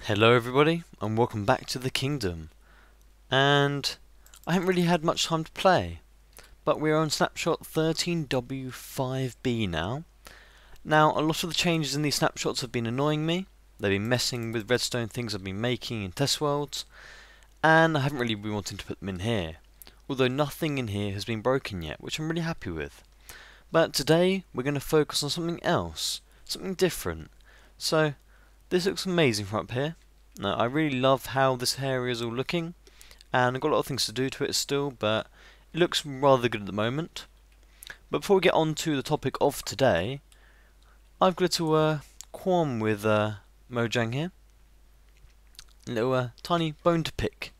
Hello everybody, and welcome back to the kingdom. And I haven't really had much time to play, but we're on snapshot 13W5B now. Now, a lot of the changes in these snapshots have been annoying me. They've been messing with redstone things I've been making in test worlds, and I haven't really been wanting to put them in here. Although nothing in here has been broken yet, which I'm really happy with. But today, we're going to focus on something else, something different. So, this looks amazing from up here. Now, I really love how this area is all looking, and I've got a lot of things to do to it still, but it looks rather good at the moment. But before we get on to the topic of today, I've got a little qualm with Mojang here. A little tiny bone to pick.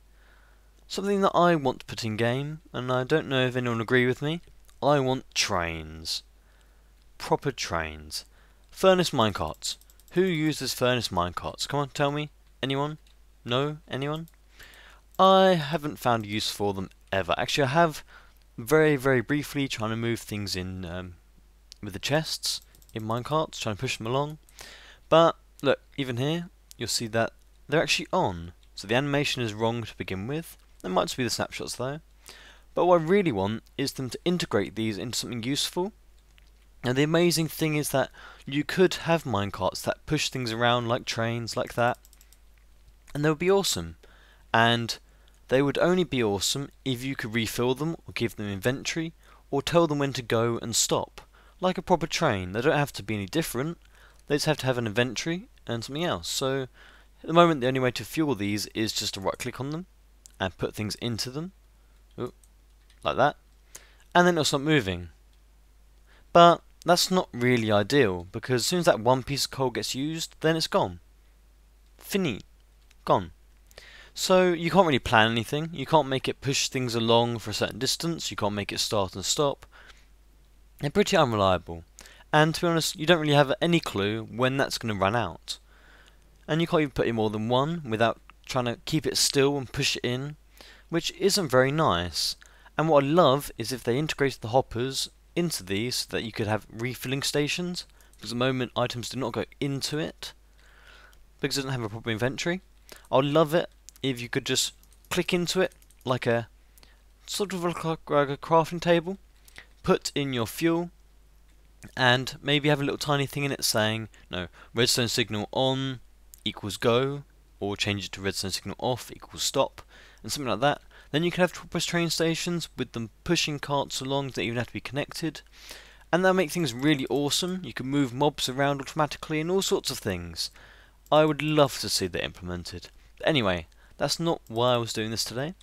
Something that I want to put in game, and I don't know if anyone will agree with me. I want trains. Proper trains. Furnace minecarts. Who uses furnace minecarts? Come on, tell me. Anyone? No? Anyone? I haven't found use for them ever. Actually, I have very, very briefly trying to move things in with the chests in minecarts, trying to push them along. But look, even here, you'll see that they're actually on. So the animation is wrong to begin with. That might just be the snapshots though. But what I really want is them to integrate these into something useful. And the amazing thing is that you could have minecarts that push things around like trains, like that. And they would be awesome. And they would only be awesome if you could refill them, or give them inventory, or tell them when to go and stop. Like a proper train. They don't have to be any different. They just have to have an inventory and something else. So, at the moment the only way to fuel these is just to right click on them and put things into them. Ooh, like that. And then it'll stop moving. But that's not really ideal, because as soon as that one piece of coal gets used, then it's gone. Fini. Gone. So you can't really plan anything. You can't make it push things along for a certain distance. You can't make it start and stop. They're pretty unreliable. And to be honest, you don't really have any clue when that's going to run out. And you can't even put in more than one without trying to keep it still and push it in, which isn't very nice. And what I love is if they integrated the hoppers into these so that you could have refilling stations, because at the moment items do not go into it because it doesn't have a proper inventory. I'd love it if you could just click into it like a sort of like a crafting table, put in your fuel, and maybe have a little tiny thing in it saying, no, redstone signal on equals go, or change it to redstone signal off equals stop, and something like that. Then you can have proper train stations with them pushing carts along that even have to be connected, and that'll make things really awesome. You can move mobs around automatically and all sorts of things. I would love to see that implemented. But anyway, that's not why I was doing this today.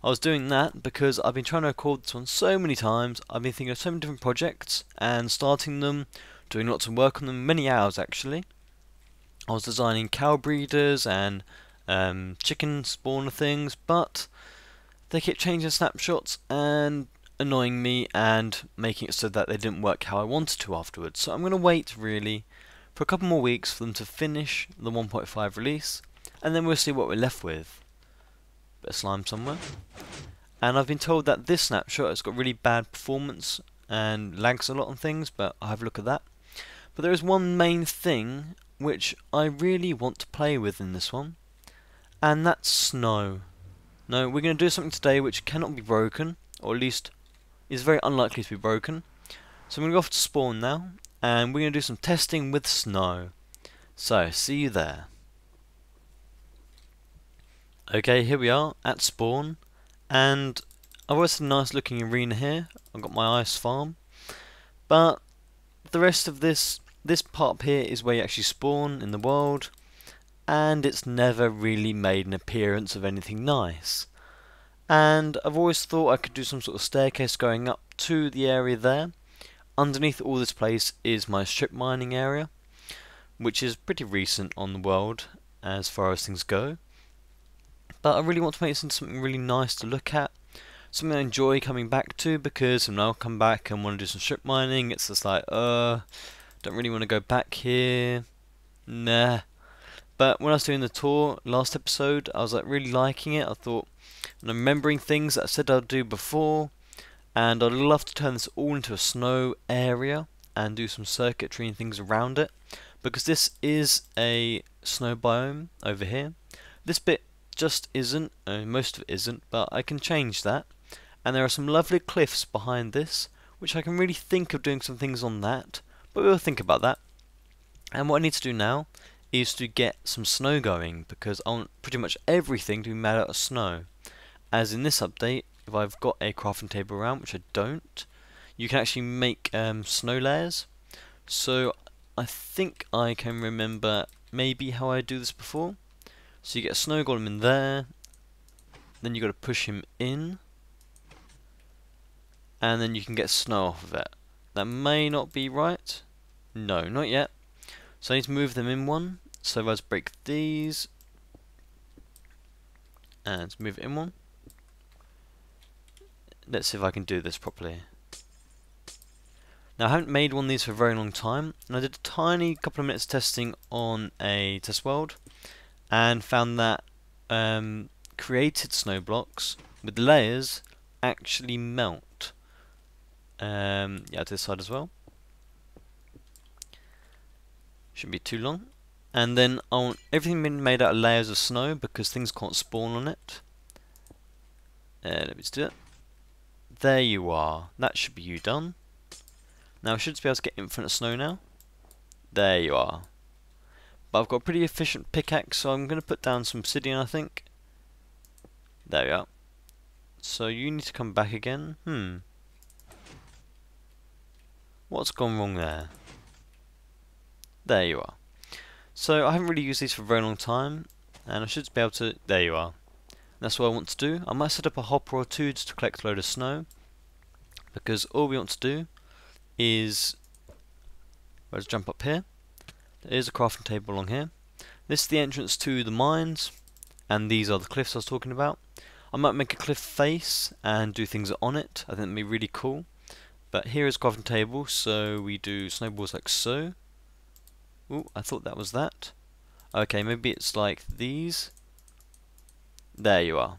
I was doing that because I've been trying to record this one so many times. I've been thinking of so many different projects and starting them, doing lots of work on them, many hours actually. I was designing cow breeders and chicken spawner things, but they kept changing snapshots and annoying me and making it so that they didn't work how I wanted to afterwards. So I'm going to wait really for a couple more weeks for them to finish the 1.5 release, and then we'll see what we're left with. Bit of slime somewhere. And I've been told that this snapshot has got really bad performance and lags a lot on things, but I'll have a look at that. But there is one main thing which I really want to play with in this one, and that's snow. No, we're going to do something today which cannot be broken, or at least is very unlikely to be broken. So I'm going to go off to spawn now, and we're going to do some testing with snow. So, see you there. Okay, here we are at spawn, and I've always had a nice looking arena here. I've got my ice farm, but the rest of this part up here is where you actually spawn in the world, and it's never really made an appearance of anything nice. And I've always thought I could do some sort of staircase going up to the area there. Underneath all this place is my strip mining area, which is pretty recent on the world as far as things go. But I really want to make this into something really nice to look at, something I enjoy coming back to, because when I'll come back and want to do some strip mining, it's just like, don't really want to go back here, nah. But when I was doing the tour last episode, I was like really liking it. I thought, and I'm remembering things that I said I'd do before, and I'd love to turn this all into a snow area and do some circuitry and things around it. because this is a snow biome over here. This bit just isn't, most of it isn't, but I can change that. And there are some lovely cliffs behind this, which I can really think of doing some things on that, but we'll think about that. And what I need to do now is to get some snow going, because I want pretty much everything to be made out of snow. As in this update, if I've got a crafting table around, which I don't, you can actually make snow layers. So I think I can remember maybe how I do this before. So you get a snow golem in there, then you got to push him in, and then you can get snow off of it. That may not be right. No, not yet. So I need to move them in one. So let's break these and move it in one. Let's see if I can do this properly. Now I haven't made one of these for a very long time, and I did a tiny couple of minutes testing on a test world and found that created snow blocks with layers actually melt. Yeah, to this side as well. Shouldn't be too long. And then I want everything being made out of layers of snow because things can't spawn on it. Let me just do it. There you are. That should be you done. Now I should be able to get infinite snow now. There you are. But I've got a pretty efficient pickaxe, so I'm going to put down some obsidian, I think. There we are. So you need to come back again. What's gone wrong there? There you are. So I haven't really used these for a very long time, and I should be able to... There you are. That's what I want to do. I might set up a hopper or two just to collect a load of snow, because all we want to do is... Let's jump up here. There is a crafting table along here. This is the entrance to the mines, and these are the cliffs I was talking about. I might make a cliff face and do things on it. I think that'd be really cool. But here is a crafting table, so we do snowballs like so. Ooh, I thought that was that. Okay, maybe it's like these. There you are.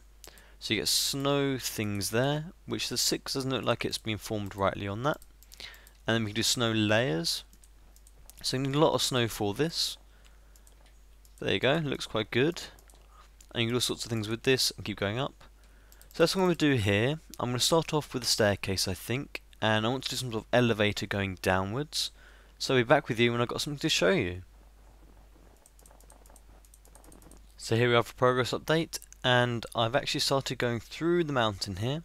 So you get snow things there, which the 6 doesn't look like it's been formed rightly on that. And then we can do snow layers. So you need a lot of snow for this. There you go, looks quite good. And you can do all sorts of things with this and keep going up. So that's what I'm going to do here. I'm going to start off with a staircase, I think. And I want to do some sort of elevator going downwards. So I'll be back with you when I've got something to show you. So here we are for progress update, and I've actually started going through the mountain here,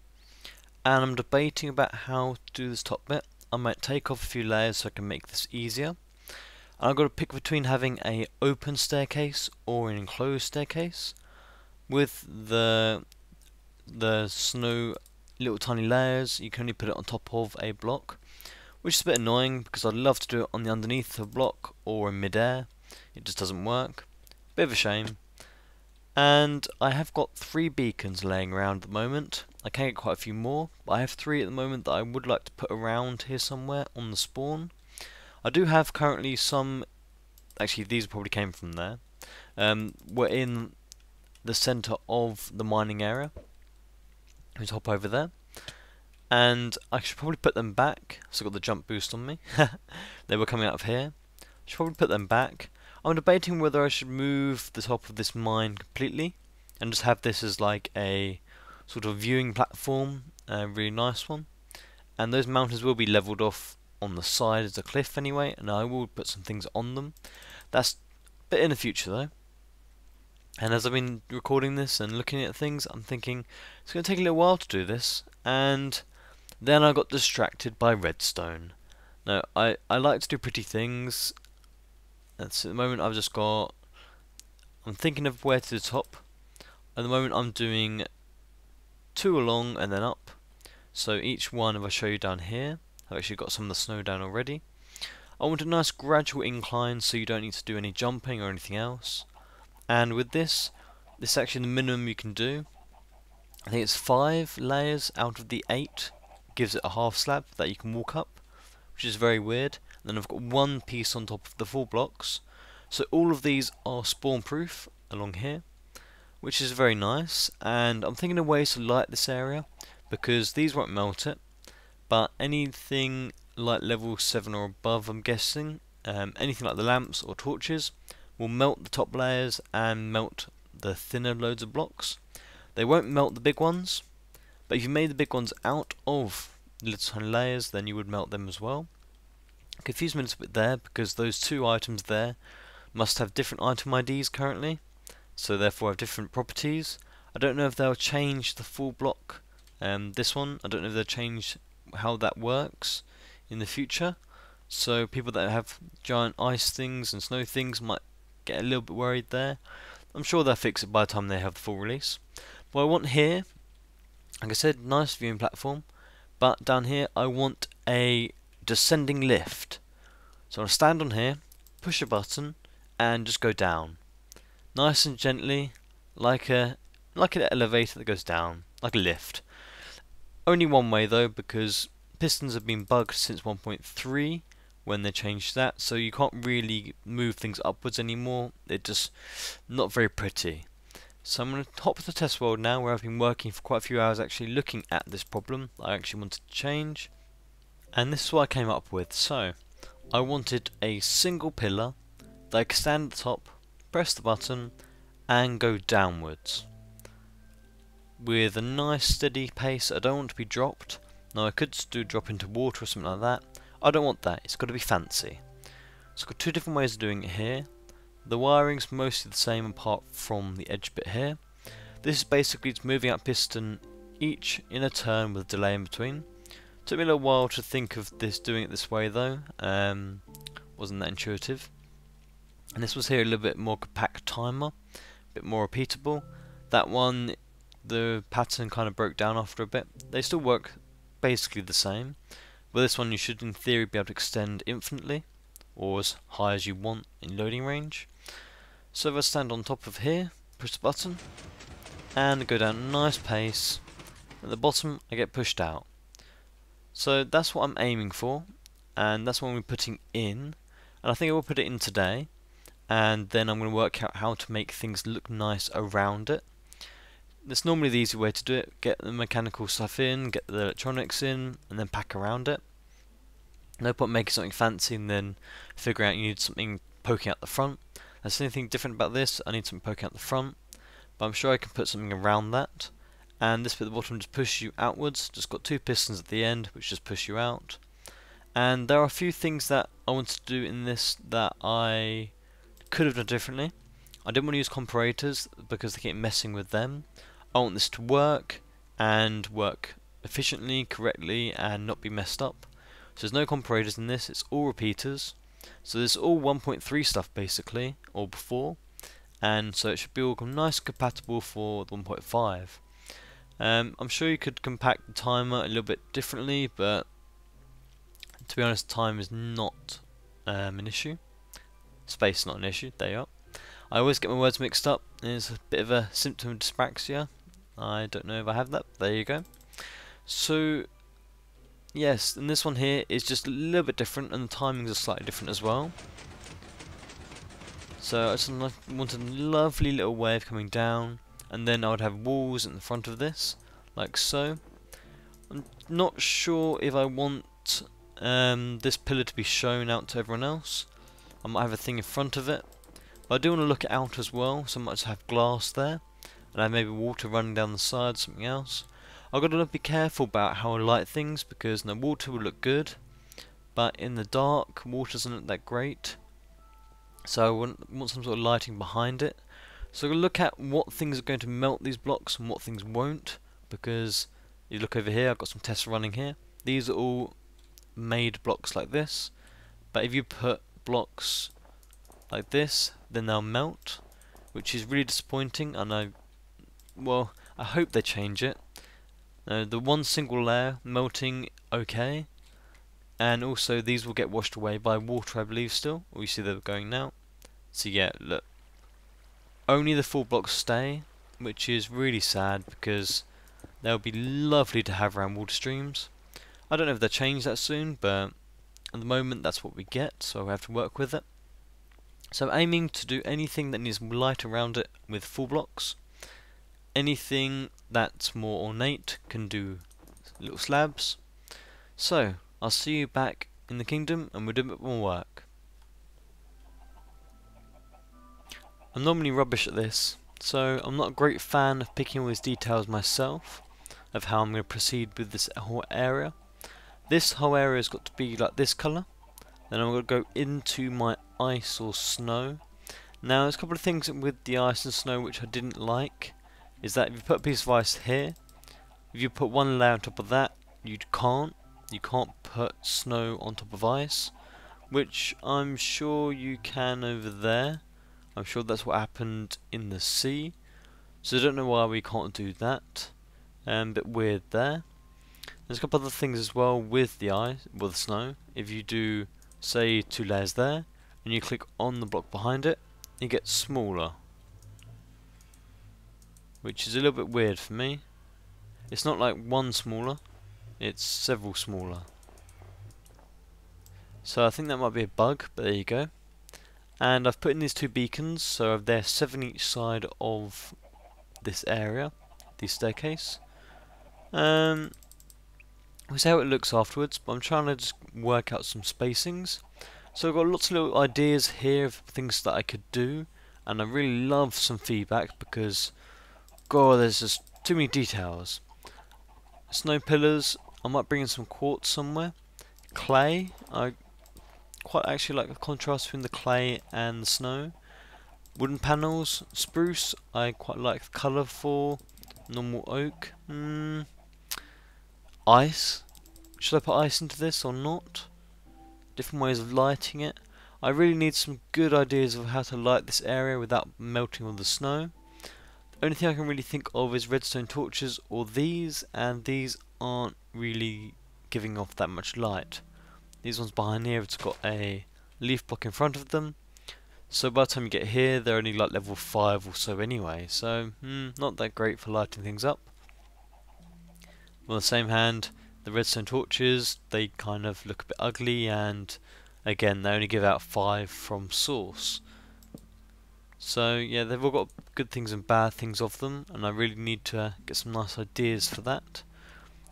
and I'm debating about how to do this top bit. I might take off a few layers so I can make this easier. And I've got to pick between having a open staircase or an enclosed staircase. With the snow little tiny layers, you can only put it on top of a block, which is a bit annoying because I'd love to do it on the underneath of a block or in mid-air. It just doesn't work. Bit of a shame. And I have got 3 beacons laying around at the moment. I can get quite a few more, but I have 3 at the moment that I would like to put around here somewhere on the spawn. I do have currently some, actually these probably came from there. We're in the centre of the mining area. Let's hop over there. And I should probably put them back. So I've got the jump boost on me. They were coming out of here. I should probably put them back. I'm debating whether I should move the top of this mine completely and just have this as like a sort of viewing platform, a really nice one. And those mountains will be levelled off on the side as a cliff anyway, and I will put some things on them. That's a bit in the future though. And as I've been recording this and looking at things, I'm thinking it's going to take a little while to do this, and then I got distracted by redstone. Now, I like to do pretty things. That's at the moment I've just got... I'm thinking of where to the top. At the moment I'm doing 2 along and then up. So each one, if I show you down here, I've actually got some of the snow down already. I want a nice gradual incline so you don't need to do any jumping or anything else. And with this is actually the minimum you can do. I think it's 5 layers out of the 8. Gives it a half slab that you can walk up, which is very weird. And then I've got 1 piece on top of the 4 blocks. So all of these are spawn proof along here, which is very nice. And I'm thinking of ways to light this area, because these won't melt it, but anything like level 7 or above, I'm guessing, anything like the lamps or torches will melt the top layers and melt the thinner loads of blocks. They won't melt the big ones, but if you made the big ones out of little tiny layers, then you would melt them as well. Confused me a little bit there because those two items there must have different item IDs currently, so therefore have different properties. I don't know if they'll change the full block, this one, I don't know if they'll change how that works in the future, so people that have giant ice things and snow things might get a little bit worried there. I'm sure they'll fix it by the time they have the full release. What I want here, like I said, nice viewing platform, but down here I want a descending lift. So I'll stand on here, push a button, and just go down, nice and gently, like an elevator that goes down, like a lift. Only one way though, because pistons have been bugged since 1.3 when they changed that, so you can't really move things upwards anymore. They're just not very pretty. So I'm going to hop to the test world now, where I've been working for quite a few hours actually looking at this problem that I actually wanted to change, and this is what I came up with. So I wanted a single pillar that I could stand at the top, press the button, and go downwards with a nice steady pace. I don't want to be dropped. Now I could do drop into water or something like that. I don't want that, it's got to be fancy. So I've got two different ways of doing it here. The wiring's mostly the same apart from the edge bit here. This is basically just moving out piston each in a turn with a delay in between. Took me a little while to think of this, doing it this way though. Wasn't that intuitive. And this was here a little bit more compact timer, a bit more repeatable. That one, the pattern kind of broke down after a bit. They still work basically the same, but this one you should in theory be able to extend infinitely, or as high as you want in loading range. So if I stand on top of here, push the button, and go down a nice pace, at the bottom I get pushed out. So that's what I'm aiming for, and that's what we're putting in, and I think I will put it in today, and then I'm going to work out how to make things look nice around it. That's normally the easy way to do it, get the mechanical stuff in, get the electronics in, and then pack around it. No point making something fancy and then figuring out you need something poking out the front. That's anything different about this, I need something poking out the front, but I'm sure I can put something around that. And this bit at the bottom just pushes you outwards, just got two pistons at the end which just push you out. And there are a few things that I wanted to do in this that I could have done differently. I didn't want to use comparators because they keep messing with them. I want this to work, and work efficiently, correctly, and not be messed up. So there's no comparators in this, it's all repeaters. So this is all 1.3 stuff basically, or before, and so it should be all nice and compatible for the 1.5. I'm sure you could compact the timer a little bit differently, but to be honest, time is not an issue. Space is not an issue, there you are. I always get my words mixed up, it's a bit of a symptom of dyspraxia. I don't know if I have that, but there you go. So yes, and this one here is just a little bit different, and the timings are slightly different as well. So I just wanted a lovely little wave coming down, and then I would have walls in the front of this, like so. I'm not sure if I want this pillar to be shown out to everyone else. I might have a thing in front of it, but I do want to look it out as well, so I might just have glass there, and I have maybe water running down the side, something else. I've got to be careful about how I light things, because the water will look good, but in the dark, water doesn't look that great. So I want some sort of lighting behind it. So I'm going to look at what things are going to melt these blocks and what things won't, because you look over here, I've got some tests running here. These are all made blocks like this, but if you put blocks like this, then they'll melt, which is really disappointing, and I hope they change it. The one single layer melting okay, and also these will get washed away by water, I believe, still, or you see they're going now. So yeah, look, only the full blocks stay, which is really sad because they'll be lovely to have around water streams. I don't know if they'll change that soon, but at the moment that's what we get, so we have to work with it. So I'm aiming to do anything that needs light around it with full blocks. Anything that's more ornate can do little slabs. So I'll see you back in the kingdom and we'll do a bit more work. I'm normally rubbish at this, so I'm not a great fan of picking all these details myself, of how I'm going to proceed with this whole area. This whole area has got to be like this colour, then I'm going to go into my ice or snow. Now there's a couple of things with the ice and snow which I didn't like, is that if you put a piece of ice here, if you put one layer on top of that, you can't put snow on top of ice, which I'm sure you can over there. I'm sure that's what happened in the sea, so I don't know why we can't do that. Bit weird there. There's a couple other things as well with the ice, with the snow. If you do, say, 2 layers there, and you click on the block behind it, it gets smaller, which is a little bit weird for me. It's not like one smaller, it's several smaller. So I think that might be a bug, but there you go. And I've put in these 2 beacons, so they're 7 each side of this area, the staircase. We'll see how it looks afterwards, but I'm trying to just work out some spacings. So I've got lots of little ideas here of things that I could do, and I really love some feedback because, god, there's just too many details. Snow pillars, I might bring in some quartz somewhere. Clay, I quite actually like the contrast between the clay and the snow. Wooden panels, spruce, I quite like the colour for. Normal oak, ice, should I put ice into this or not? Different ways of lighting it. I really need some good ideas of how to light this area without melting all the snow. The only thing I can really think of is redstone torches or these, and these aren't really giving off that much light. These ones behind here have got a leaf block in front of them, so by the time you get here they're only like level 5 or so anyway, so not that great for lighting things up. On the same hand, the redstone torches, they kind of look a bit ugly, and again they only give out 5 from source. So yeah, they've all got good things and bad things of them, and I really need to get some nice ideas for that.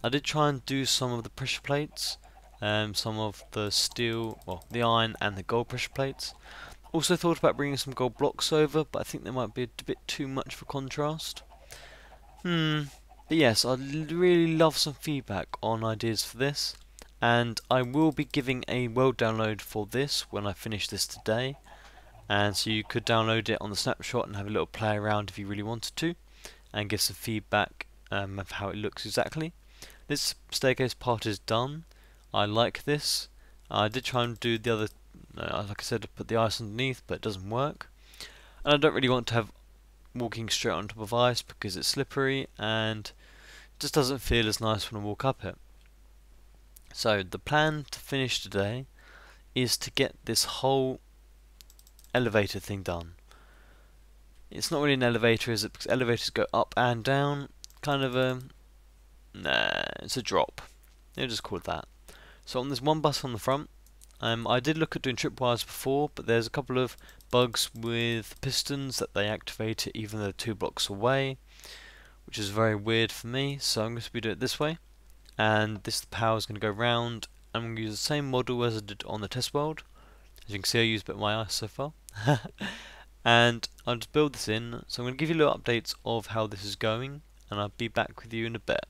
I did try and do some of the pressure plates, some of the steel, well, the iron and the gold pressure plates. Also thought about bringing some gold blocks over, but I think they might be a bit too much for contrast. But yes, I'd really love some feedback on ideas for this, and I will be giving a world download for this when I finish this today. And so you could download it on the snapshot and have a little play around if you really wanted to, and give some feedback of how it looks exactly. This staircase part is done. I like this. I did try and do the other, like I said, put the ice underneath, but it doesn't work. And I don't really want to have walking straight on top of ice because it's slippery and it just doesn't feel as nice when I walk up it. So the plan to finish today is to get this whole elevator thing done. It's not really an elevator, is it? Because elevators go up and down. Kind of a... nah, it's a drop. They'll just call it that. So on this one bus on the front, I did look at doing tripwires before, but there's a couple of bugs with pistons that they activate it even though they're 2 blocks away, which is very weird for me, so I'm going to be doing it this way. And this power is going to go round. I'm going to use the same model as I did on the test world. As you can see, I used a bit of my ice so far. And I'll just build this in, so I'm going to give you little updates of how this is going, and I'll be back with you in a bit.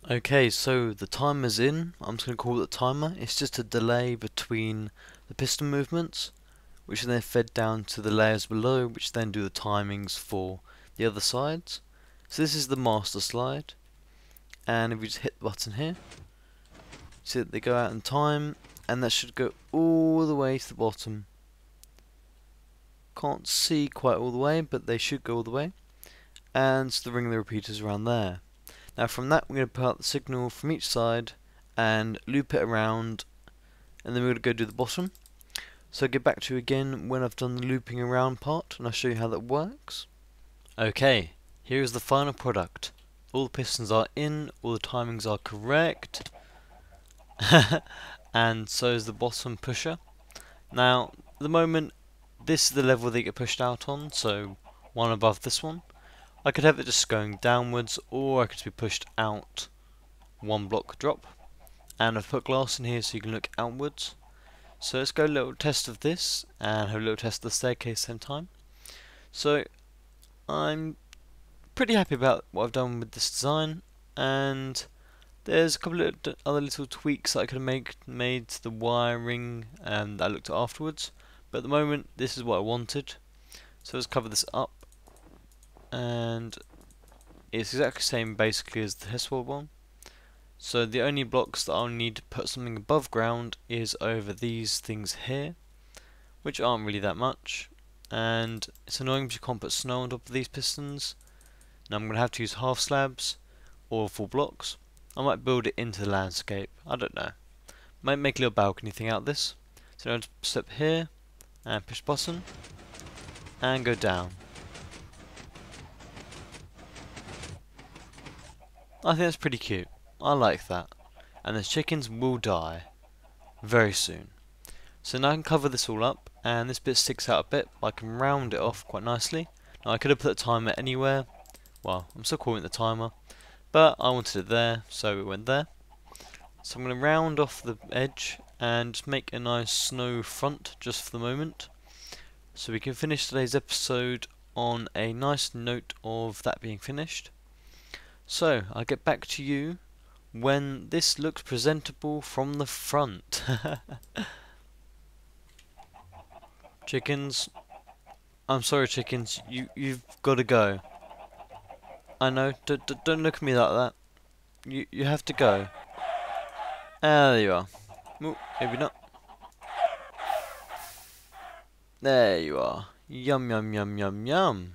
Okay, so the timer's in. I'm just going to call it the timer. It's just a delay between the piston movements, which are then fed down to the layers below, which then do the timings for the other sides. So this is the master slide, and if we just hit the button here, see that they go out in time, and that should go all the way to the bottom. Can't see quite all the way, but they should go all the way. And so the ring of the repeaters around there. Now from that we're going to put out the signal from each side and loop it around, and then we're going to go do the bottom. So I'll get back to you again when I've done the looping around part, and I'll show you how that works. Okay, here is the final product. All the pistons are in, all the timings are correct, and so is the bottom pusher. Now, at the moment, this is the level they get pushed out on, so one above this one. I could have it just going downwards, or I could just be pushed out 1 block drop. And I've put glass in here so you can look outwards. So let's go a little test of this and have a little test of the staircase same time. So I'm pretty happy about what I've done with this design, and there's a couple of other little tweaks that I could have made to the wiring that I looked at afterwards, but at the moment this is what I wanted. So let's cover this up, and it's exactly the same basically as the test world one. So the only blocks that I'll need to put something above ground is over these things here, which aren't really that much, and it's annoying because you can't put snow on top of these pistons. Now I'm going to have to use half slabs or full blocks. I might build it into the landscape, I don't know. Might make a little balcony thing out of this. So I'm going to step here and push button and go down. I think that's pretty cute. I like that. And the chickens will die very soon. So now I can cover this all up, and this bit sticks out a bit, but I can round it off quite nicely. Now I could have put a timer anywhere. Well, I'm still calling it the timer, but I wanted it there, so it went there. So I'm going to round off the edge and make a nice snow front just for the moment, so we can finish today's episode on a nice note of that being finished. So I'll get back to you when this looks presentable from the front. Chickens, I'm sorry chickens, you've got to go. I know, don't look at me like that. You have to go. Ah, there you are. Oh, maybe not. There you are. Yum yum yum yum yum.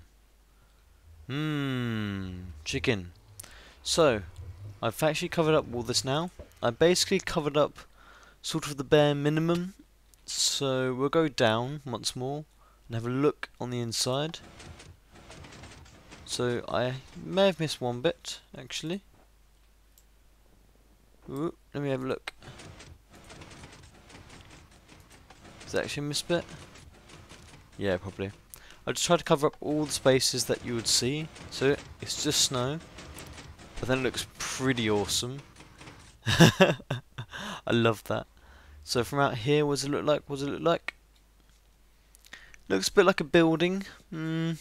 Chicken. So, I've actually covered up all this now. I basically covered up sort of the bare minimum. So we'll go down once more and have a look on the inside. So I may have missed one bit actually. Ooh, let me have a look. Is that actually a missed bit? Yeah, probably. I just tried to cover up all the spaces that you would see. So it's just snow, but then it looks pretty awesome. I love that. So from out here, what does it look like? What does it look like? Looks a bit like a building. I'm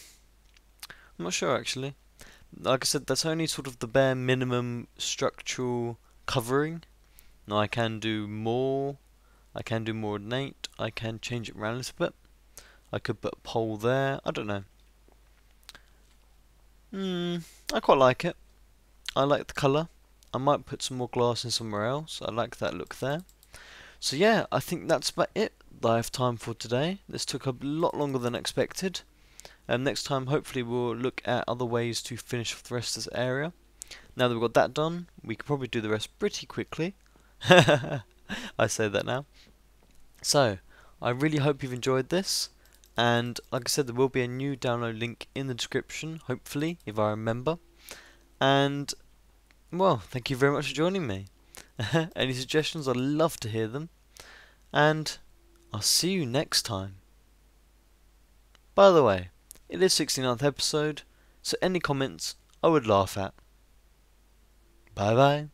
not sure actually. Like I said, that's only sort of the bare minimum structural covering. Now I can do more. I can do more ornate. I can change it around a little bit. I could put a pole there. I don't know. I quite like it. I like the colour. I might put some more glass in somewhere else. I like that look there. So yeah, I think that's about it that I have time for today. This took a lot longer than expected. Next time, hopefully, we'll look at other ways to finish off the rest of this area. Now that we've got that done, we can probably do the rest pretty quickly. I say that now. So, I really hope you've enjoyed this. And like I said, there will be a new download link in the description, hopefully, if I remember. And, well, thank you very much for joining me. Any suggestions? I'd love to hear them. And I'll see you next time. By the way, it is 69th episode, so any comments I would laugh at. Bye bye.